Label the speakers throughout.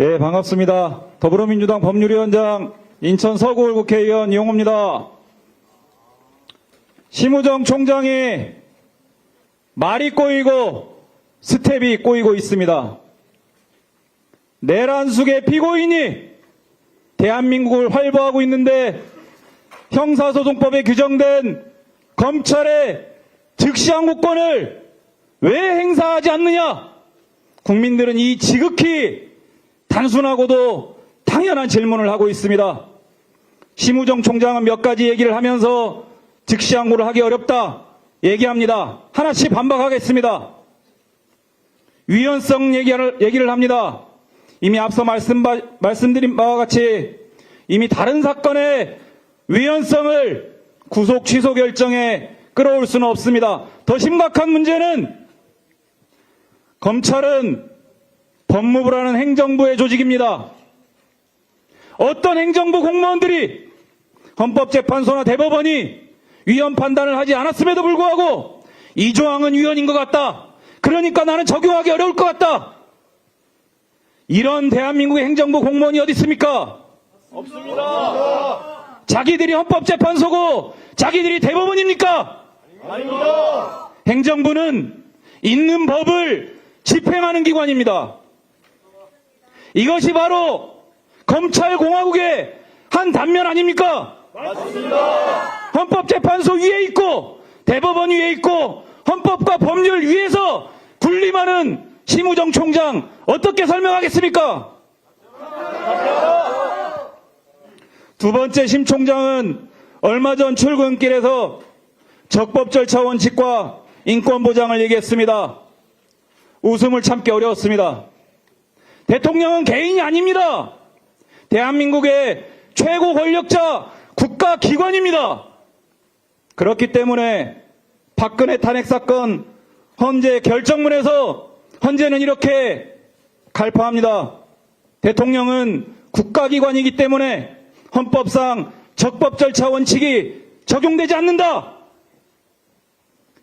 Speaker 1: 예, 반갑습니다. 더불어민주당 법률위원장 인천 서구울 국회의원 이용호입니다. 심우정 총장이 말이 꼬이고 스텝이 꼬이고 있습니다. 내란숙의 피고인이 대한민국을 활보하고 있는데 형사소송법에 규정된 검찰의 즉시항고권을 왜 행사하지 않느냐? 국민들은 이 지극히 단순하고도 당연한 질문을 하고 있습니다. 심우정 총장은 몇 가지 얘기를 하면서 즉시항고를 하기 어렵다 얘기합니다. 하나씩 반박하겠습니다. 위헌성 얘기를 합니다. 이미 앞서 말씀드린 바와 같이 이미 다른 사건의 위헌성을 구속 취소 결정에 끌어올 수는 없습니다. 더 심각한 문제는 검찰은 법무부라는 행정부의 조직입니다. 어떤 행정부 공무원들이 헌법재판소나 대법원이 위헌 판단을 하지 않았음에도 불구하고 이 조항은 위헌인 것 같다. 그러니까 나는 적용하기 어려울 것 같다. 이런 대한민국의 행정부 공무원이 어디 있습니까?
Speaker 2: 없습니다.
Speaker 1: 자기들이 헌법재판소고 자기들이 대법원입니까?
Speaker 2: 아닙니다.
Speaker 1: 행정부는 있는 법을 집행하는 기관입니다. 이것이 바로 검찰공화국의 한 단면 아닙니까?
Speaker 2: 맞습니다.
Speaker 1: 헌법재판소 위에 있고 대법원 위에 있고 헌법과 법률 위에서 군림하는 심우정 총장 어떻게 설명하겠습니까? 두 번째, 심 총장은 얼마 전 출근길에서 적법 절차 원칙과 인권 보장을 얘기했습니다. 웃음을 참기 어려웠습니다. 대통령은 개인이 아닙니다. 대한민국의 최고 권력자 국가기관입니다. 그렇기 때문에 박근혜 탄핵 사건 헌재 결정문에서 헌재는 이렇게 갈파합니다. 대통령은 국가기관이기 때문에 헌법상 적법 절차 원칙이 적용되지 않는다.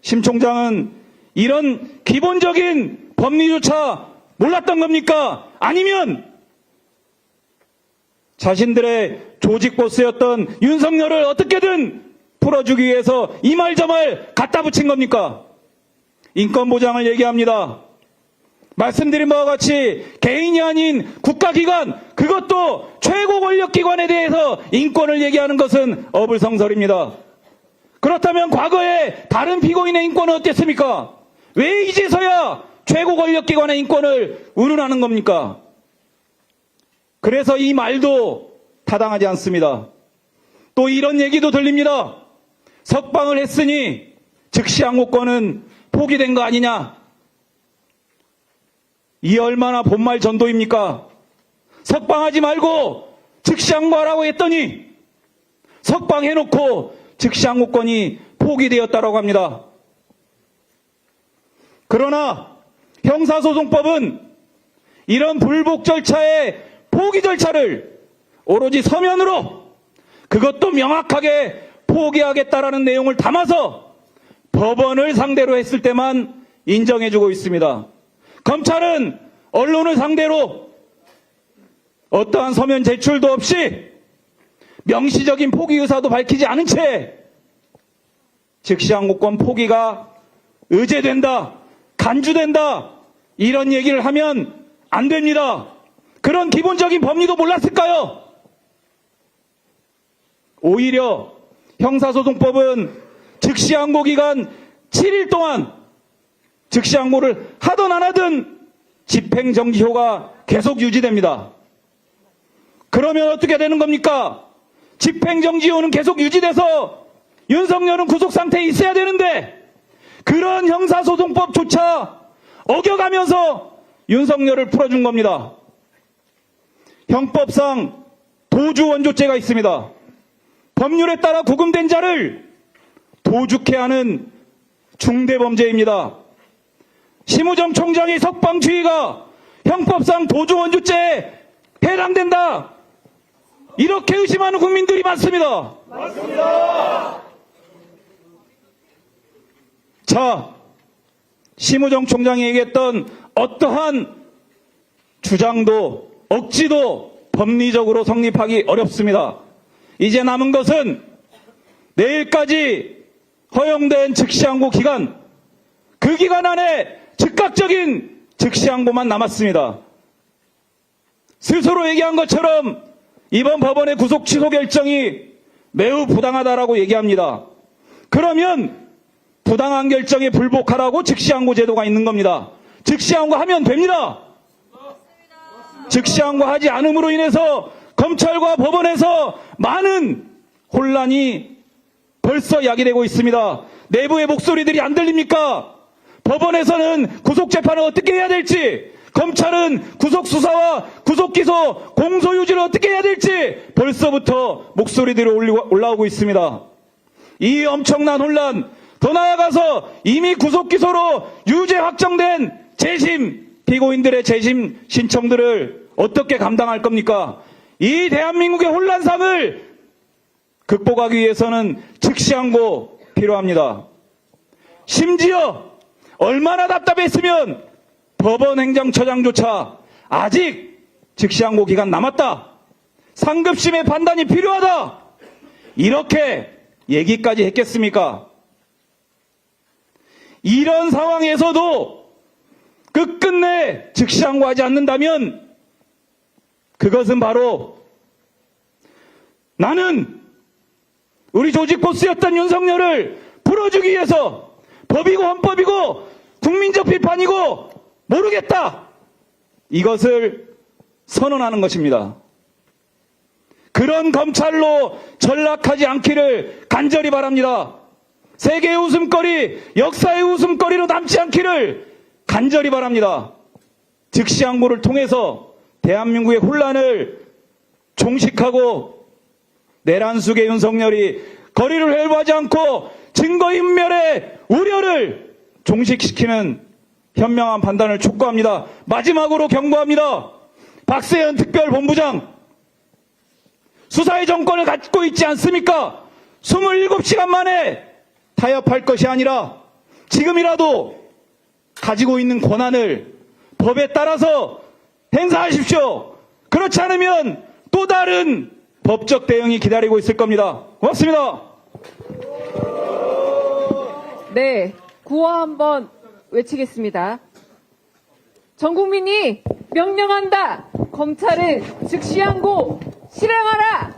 Speaker 1: 심 총장은 이런 기본적인 법리조차 몰랐던 겁니까? 아니면 자신들의 조직 보스였던 윤석열을 어떻게든 풀어주기 위해서 이 말 저 말 갖다 붙인 겁니까? 인권 보장을 얘기합니다. 말씀드린 바와 같이 개인이 아닌 국가기관, 그것도 최고 권력기관에 대해서 인권을 얘기하는 것은 어불성설입니다. 그렇다면 과거에 다른 피고인의 인권은 어땠습니까? 왜 이제서야 최고 권력기관의 인권을 운운하는 겁니까? 그래서 이 말도 타당하지 않습니다. 또 이런 얘기도 들립니다. 석방을 했으니 즉시항고권은 포기된 거 아니냐? 이 얼마나 본말 전도입니까? 석방하지 말고 즉시항고하라고 했더니 석방해놓고 즉시항고권이 포기되었다고 합니다. 그러나 형사소송법은 이런 불복 절차의 포기 절차를 오로지 서면으로, 그것도 명확하게 포기하겠다라는 내용을 담아서 법원을 상대로 했을 때만 인정해주고 있습니다. 검찰은 언론을 상대로 어떠한 서면 제출도 없이 명시적인 포기 의사도 밝히지 않은 채 즉시항고권 포기가 의제된다, 간주된다, 이런 얘기를 하면 안 됩니다. 그런 기본적인 법리도 몰랐을까요? 오히려 형사소송법은 즉시항고 기간 7일 동안 즉시항고를 하든 안 하든 집행정지효가 계속 유지됩니다. 그러면 어떻게 되는 겁니까? 집행정지효는 계속 유지돼서 윤석열은 구속상태에 있어야 되는데 그런 형사소송법조차 어겨가면서 윤석열을 풀어준 겁니다. 형법상 도주원조죄가 있습니다. 법률에 따라 구금된 자를 도죽해 하는 중대범죄입니다. 심우정 총장의 석방 주의가 형법상 도주원조죄에 해당된다, 이렇게 의심하는 국민들이 많습니다.
Speaker 2: 맞습니다.
Speaker 1: 자, 심우정 총장이 얘기했던 어떠한 주장도 억지도 법리적으로 성립하기 어렵습니다. 이제 남은 것은 내일까지 허용된 즉시항고 기간, 그 기간 안에 즉각적인 즉시항고만 남았습니다. 스스로 얘기한 것처럼 이번 법원의 구속 취소 결정이 매우 부당하다라고 얘기합니다. 그러면 부당한 결정에 불복하라고 즉시항고 제도가 있는 겁니다. 즉시항고 하면 됩니다. 즉시항고 하지 않음으로 인해서 검찰과 법원에서 많은 혼란이 벌써 야기되고 있습니다. 내부의 목소리들이 안 들립니까? 법원에서는 구속재판을 어떻게 해야 될지, 검찰은 구속수사와 구속기소, 공소유지를 어떻게 해야 될지 벌써부터 목소리들이 올라오고 있습니다. 이 엄청난 혼란, 더 나아가서 이미 구속기소로 유죄 확정된 재심, 피고인들의 재심 신청들을 어떻게 감당할 겁니까? 이 대한민국의 혼란상을 극복하기 위해서는 즉시항고 필요합니다. 심지어 얼마나 답답했으면 법원 행정처장조차 아직 즉시항고 기간 남았다, 상급심의 판단이 필요하다, 이렇게 얘기까지 했겠습니까? 이런 상황에서도 끝끝내 즉시항고하지 않는다면 그것은 바로 나는 우리 조직 보스였던 윤석열을 풀어주기 위해서 법이고 헌법이고 국민적 비판이고 모르겠다, 이것을 선언하는 것입니다. 그런 검찰로 전락하지 않기를 간절히 바랍니다. 세계의 웃음거리, 역사의 웃음거리로 남지 않기를 간절히 바랍니다. 즉시항고를 통해서 대한민국의 혼란을 종식하고 내란 속의 윤석열이 거리를 훼손하지 않고 증거인멸의 우려를 종식시키는 현명한 판단을 촉구합니다. 마지막으로 경고합니다. 박세현 특별본부장, 수사의 정권을 갖고 있지 않습니까? 27시간 만에 타협할 것이 아니라 지금이라도 가지고 있는 권한을 법에 따라서 행사하십시오. 그렇지 않으면 또 다른 법적 대응이 기다리고 있을 겁니다. 고맙습니다.
Speaker 3: 네, 구호 한번 외치겠습니다. 전 국민이 명령한다. 검찰은 즉시항고 실행하라.